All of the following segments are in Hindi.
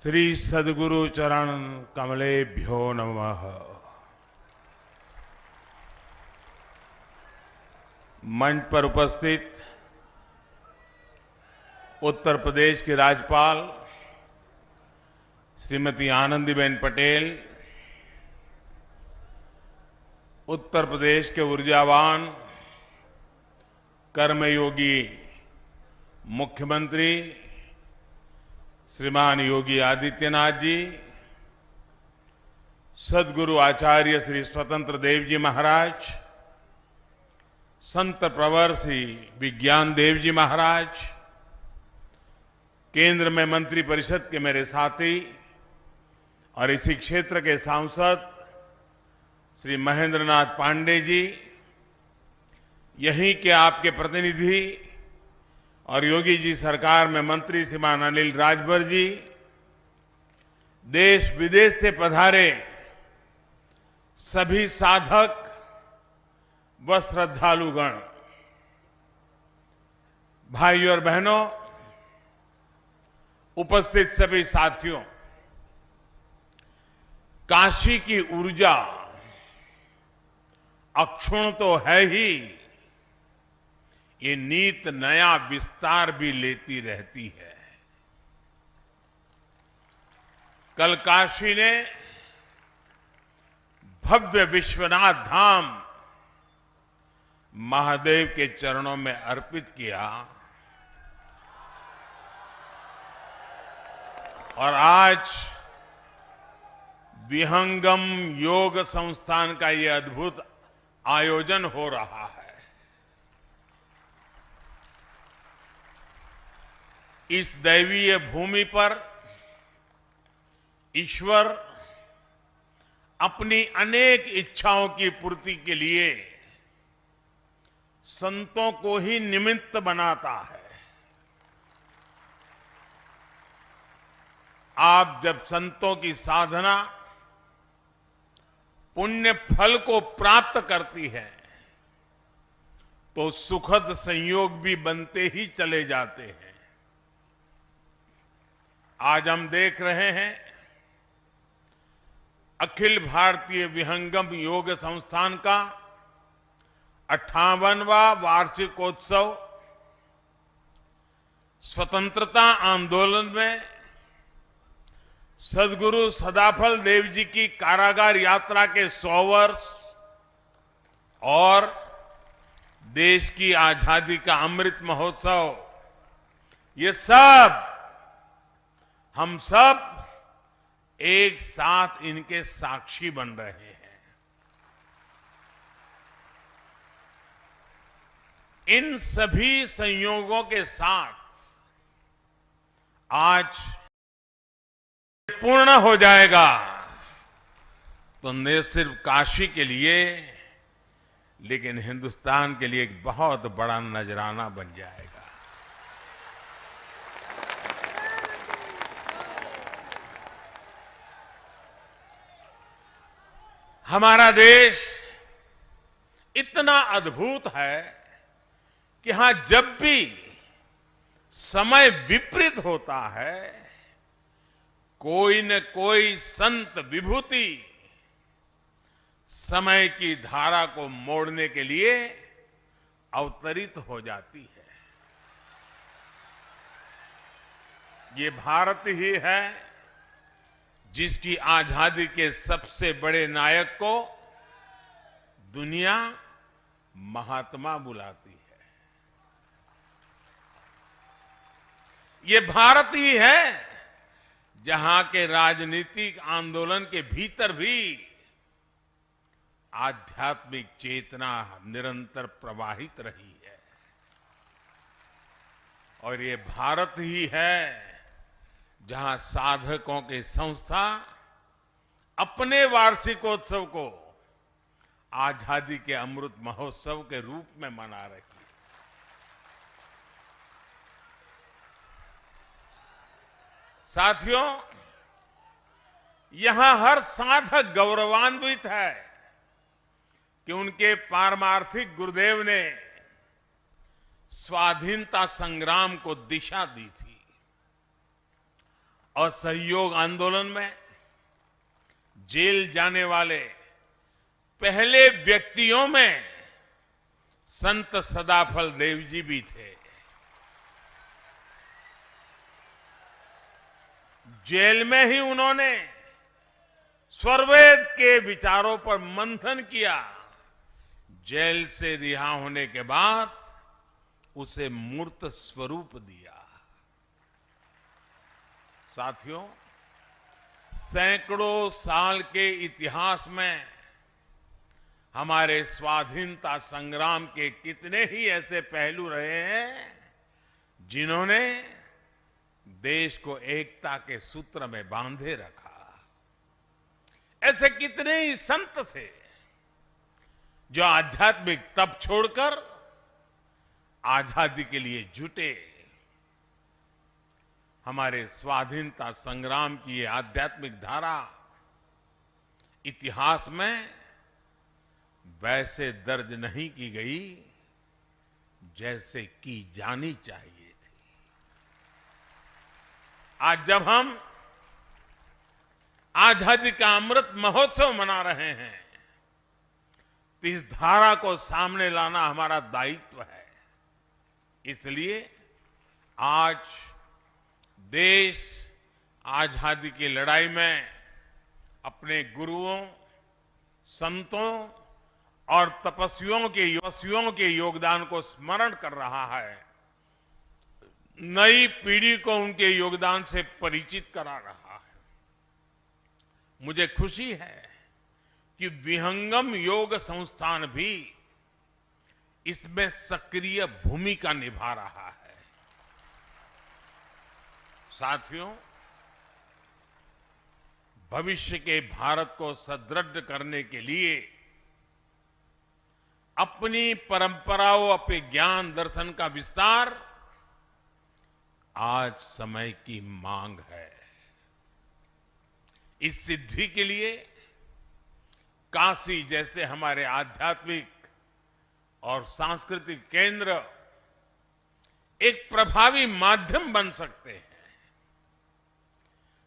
श्री सद्गुरु चरण कमलेभ्यो नमः। मंच पर उपस्थित उत्तर प्रदेश की राज्यपाल श्रीमती आनंदीबेन पटेल, उत्तर प्रदेश के ऊर्जावान कर्मयोगी मुख्यमंत्री श्रीमान योगी आदित्यनाथ जी, सद्गुरु आचार्य श्री स्वतंत्र देव जी महाराज, संत प्रवर श्री विज्ञान देव जी महाराज, केंद्र में मंत्री परिषद के मेरे साथी और इसी क्षेत्र के सांसद श्री महेंद्र नाथ पांडे जी, यहीं के आपके प्रतिनिधि और योगी जी सरकार में मंत्री श्रीमान अनिल राजभर जी, देश विदेश से पधारे सभी साधक व श्रद्धालुगण, भाइयों और बहनों, उपस्थित सभी साथियों, काशी की ऊर्जा अक्षुण्ण तो है ही, ये नित नया विस्तार भी लेती रहती है। कल काशी ने भव्य विश्वनाथ धाम महादेव के चरणों में अर्पित किया और आज विहंगम योग संस्थान का ये अद्भुत आयोजन हो रहा है। इस दैवीय भूमि पर ईश्वर अपनी अनेक इच्छाओं की पूर्ति के लिए संतों को ही निमित्त बनाता है। आप जब संतों की साधना पुण्य फल को प्राप्त करती है तो सुखद संयोग भी बनते ही चले जाते हैं। आज हम देख रहे हैं अखिल भारतीय विहंगम योग संस्थान का 58वां वार्षिकोत्सव स्वतंत्रता आंदोलन में सद्गुरु सदाफल देव जी की कारागार यात्रा के 100 वर्ष और देश की आजादी का अमृत महोत्सव, ये सब हम सब एक साथ इनके साक्षी बन रहे हैं। इन सभी संयोगों के साथ आज पूर्ण हो जाएगा तो न सिर्फ काशी के लिए लेकिन हिंदुस्तान के लिए एक बहुत बड़ा नजराना बन जाएगा। हमारा देश इतना अद्भुत है कि यहां जब भी समय विपरीत होता है, कोई न कोई संत विभूति समय की धारा को मोड़ने के लिए अवतरित हो जाती है। ये भारत ही है जिसकी आजादी के सबसे बड़े नायक को दुनिया महात्मा बुलाती है। ये भारत ही है जहां के राजनीतिक आंदोलन के भीतर भी आध्यात्मिक चेतना निरंतर प्रवाहित रही है। और ये भारत ही है जहां साधकों की संस्था अपने वार्षिकोत्सव को आजादी के अमृत महोत्सव के रूप में मना रही है। साथियों, यहां हर साधक गौरवान्वित है कि उनके पारमार्थिक गुरुदेव ने स्वाधीनता संग्राम को दिशा दी थी। असहयोग आंदोलन में जेल जाने वाले पहले व्यक्तियों में संत सदाफल देव जी भी थे। जेल में ही उन्होंने स्वरवेद के विचारों पर मंथन किया। जेल से रिहा होने के बाद उसे मूर्त स्वरूप दिया। साथियों, सैकड़ों साल के इतिहास में हमारे स्वाधीनता संग्राम के कितने ही ऐसे पहलू रहे हैं जिन्होंने देश को एकता के सूत्र में बांधे रखा। ऐसे कितने ही संत थे जो आध्यात्मिक तप छोड़कर आजादी के लिए जुटे। हमारे स्वाधीनता संग्राम की ये आध्यात्मिक धारा इतिहास में वैसे दर्ज नहीं की गई जैसे की जानी चाहिए थी। आज जब हम आजादी का अमृत महोत्सव मना रहे हैं तो इस धारा को सामने लाना हमारा दायित्व है। इसलिए आज देश आजादी की लड़ाई में अपने गुरुओं, संतों और तपस्वियों के योगदान को स्मरण कर रहा है। नई पीढ़ी को उनके योगदान से परिचित करा रहा है। मुझे खुशी है कि विहंगम योग संस्थान भी इसमें सक्रिय भूमिका निभा रहा है। साथियों, भविष्य के भारत को सुदृढ़ करने के लिए अपनी परंपराओं, अपने ज्ञान दर्शन का विस्तार आज समय की मांग है। इस सिद्धि के लिए काशी जैसे हमारे आध्यात्मिक और सांस्कृतिक केंद्र एक प्रभावी माध्यम बन सकते हैं।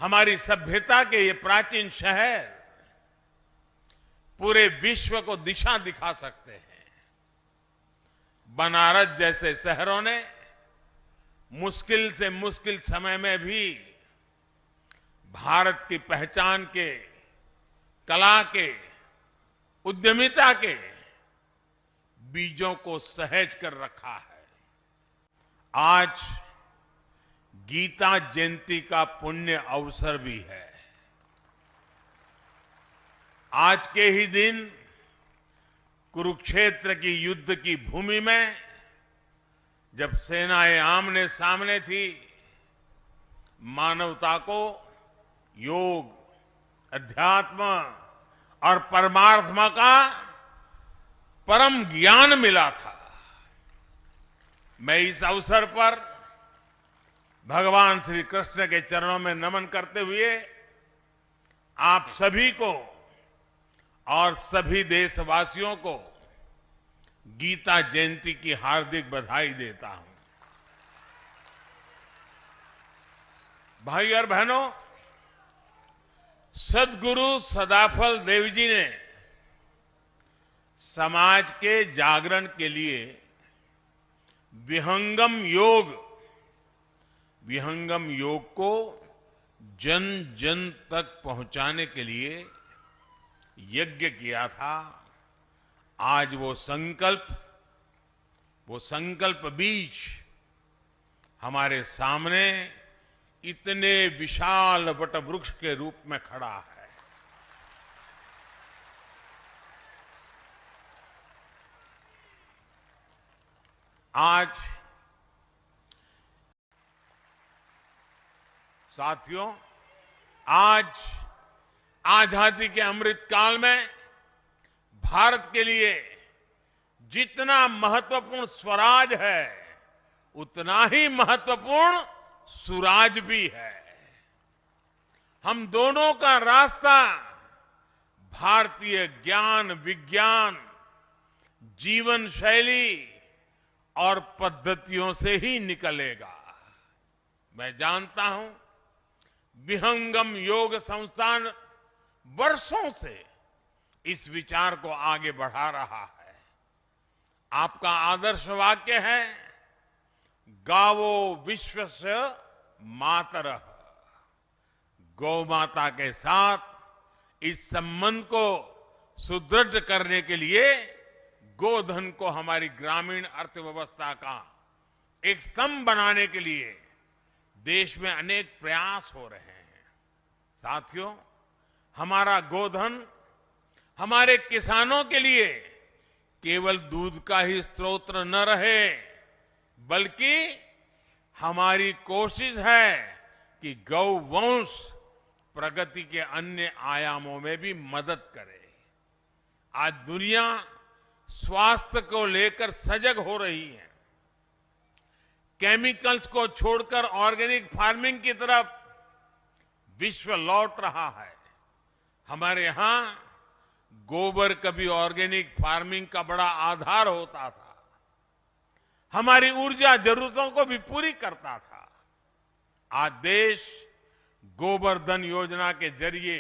हमारी सभ्यता के ये प्राचीन शहर पूरे विश्व को दिशा दिखा सकते हैं। बनारस जैसे शहरों ने मुश्किल से मुश्किल समय में भी भारत की पहचान के, कला के, उद्यमिता के बीजों को सहेज कर रखा है। आज गीता जयंती का पुण्य अवसर भी है। आज के ही दिन कुरुक्षेत्र की युद्ध की भूमि में जब सेनाएं आमने सामने थी, मानवता को योग, अध्यात्म और परमात्मा का परम ज्ञान मिला था। मैं इस अवसर पर भगवान श्री कृष्ण के चरणों में नमन करते हुए आप सभी को और सभी देशवासियों को गीता जयंती की हार्दिक बधाई देता हूं। भाई और बहनों, सद्गुरु सदाफल देव जी ने समाज के जागरण के लिए विहंगम योग को जन जन तक पहुंचाने के लिए यज्ञ किया था। आज वो संकल्प बीज हमारे सामने इतने विशाल वटवृक्ष के रूप में खड़ा है। आज साथियों, आज आजादी के अमृत काल में भारत के लिए जितना महत्वपूर्ण स्वराज है, उतना ही महत्वपूर्ण सुराज भी है। हम दोनों का रास्ता भारतीय ज्ञान, विज्ञान, जीवन शैली और पद्धतियों से ही निकलेगा। मैं जानता हूं विहंगम योग संस्थान वर्षों से इस विचार को आगे बढ़ा रहा है। आपका आदर्श वाक्य है, गावो विश्वस्य मातरः। गौ माता के साथ इस संबंध को सुदृढ़ करने के लिए गोधन को हमारी ग्रामीण अर्थव्यवस्था का एक स्तंभ बनाने के लिए देश में अनेक प्रयास हो रहे हैं। साथियों, हमारा गोधन हमारे किसानों के लिए केवल दूध का ही स्रोत न रहे, बल्कि हमारी कोशिश है कि गौवंश प्रगति के अन्य आयामों में भी मदद करे। आज दुनिया स्वास्थ्य को लेकर सजग हो रही है। केमिकल्स को छोड़कर ऑर्गेनिक फार्मिंग की तरफ विश्व लौट रहा है। हमारे यहां गोबर कभी ऑर्गेनिक फार्मिंग का बड़ा आधार होता था, हमारी ऊर्जा जरूरतों को भी पूरी करता था। आज देश गोबर्धन योजना के जरिए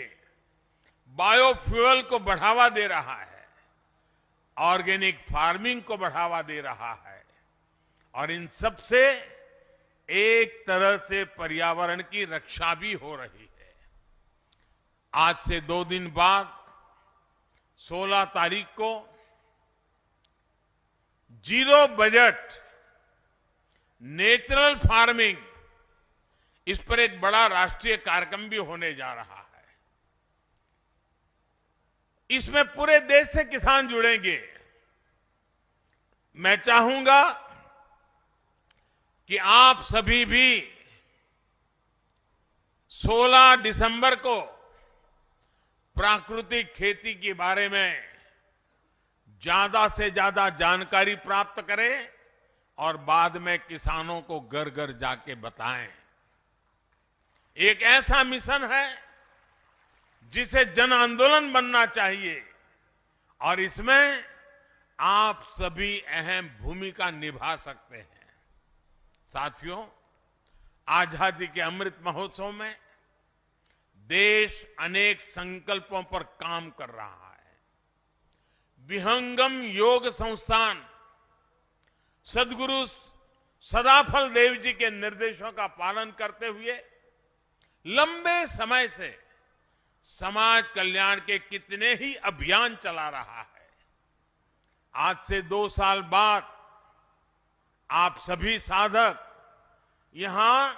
बायोफ्यूल को बढ़ावा दे रहा है, ऑर्गेनिक फार्मिंग को बढ़ावा दे रहा है, और इन सब से एक तरह से पर्यावरण की रक्षा भी हो रही है। आज से 2 दिन बाद 16 तारीख को जीरो बजट नेचुरल फार्मिंग, इस पर एक बड़ा राष्ट्रीय कार्यक्रम भी होने जा रहा है। इसमें पूरे देश से किसान जुड़ेंगे। मैं चाहूंगा कि आप सभी भी 16 दिसंबर को प्राकृतिक खेती के बारे में ज्यादा से ज्यादा जानकारी प्राप्त करें और बाद में किसानों को घर घर जाके बताएं। एक ऐसा मिशन है जिसे जन आंदोलन बनना चाहिए, और इसमें आप सभी अहम भूमिका निभा सकते हैं। साथियों, आजादी के अमृत महोत्सव में देश अनेक संकल्पों पर काम कर रहा है। विहंगम योग संस्थान सदगुरु सदाफल देव जी के निर्देशों का पालन करते हुए लंबे समय से समाज कल्याण के कितने ही अभियान चला रहा है। आज से 2 साल बाद आप सभी साधक यहां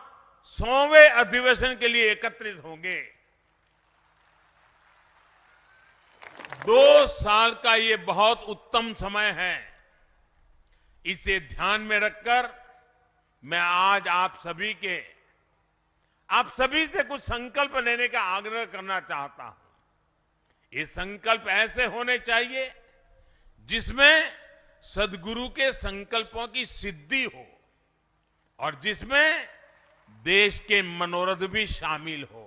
100वें अधिवेशन के लिए एकत्रित होंगे। 2 साल का ये बहुत उत्तम समय है। इसे ध्यान में रखकर मैं आज आप सभी से कुछ संकल्प लेने का आग्रह करना चाहता हूं। ये संकल्प ऐसे होने चाहिए जिसमें सदगुरु के संकल्पों की सिद्धि हो और जिसमें देश के मनोरथ भी शामिल हो।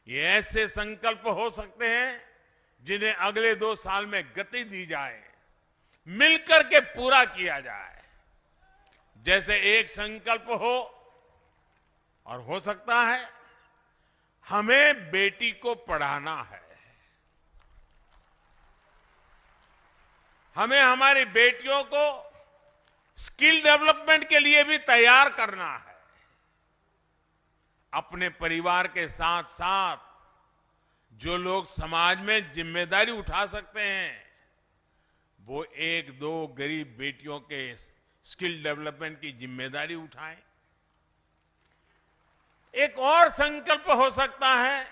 ये ऐसे संकल्प हो सकते हैं जिन्हें अगले 2 साल में गति दी जाए, मिलकर के पूरा किया जाए। जैसे एक संकल्प हो, और हो सकता है हमें बेटी को पढ़ाना है, हमें हमारी बेटियों को स्किल डेवलपमेंट के लिए भी तैयार करना है। अपने परिवार के साथ साथ जो लोग समाज में जिम्मेदारी उठा सकते हैं, वो 1-2 गरीब बेटियों के स्किल डेवलपमेंट की जिम्मेदारी उठाएं। एक और संकल्प हो सकता है,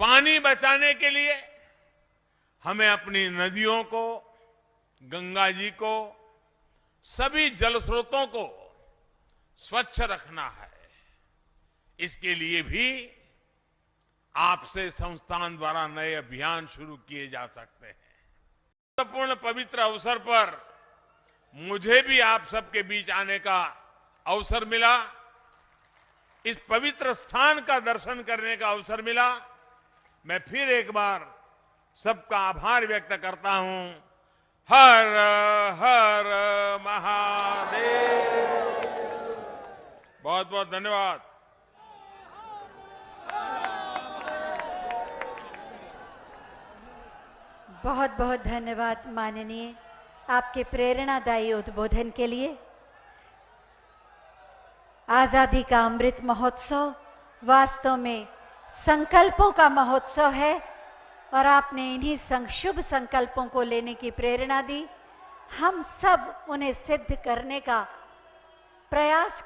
पानी बचाने के लिए हमें अपनी नदियों को, गंगा जी को, सभी जल स्रोतों को स्वच्छ रखना है। इसके लिए भी आपसे संस्थान द्वारा नए अभियान शुरू किए जा सकते हैं। महत्वपूर्ण पवित्र अवसर पर मुझे भी आप सबके बीच आने का अवसर मिला, इस पवित्र स्थान का दर्शन करने का अवसर मिला। मैं फिर एक बार सबका आभार व्यक्त करता हूं। हर हर महादेव। बहुत बहुत धन्यवाद। बहुत बहुत धन्यवाद माननीय, आपके प्रेरणादायी उद्बोधन के लिए। आजादी का अमृत महोत्सव वास्तव में संकल्पों का महोत्सव है और आपने इन्हीं शुभ संकल्पों को लेने की प्रेरणा दी। हम सब उन्हें सिद्ध करने का प्रयास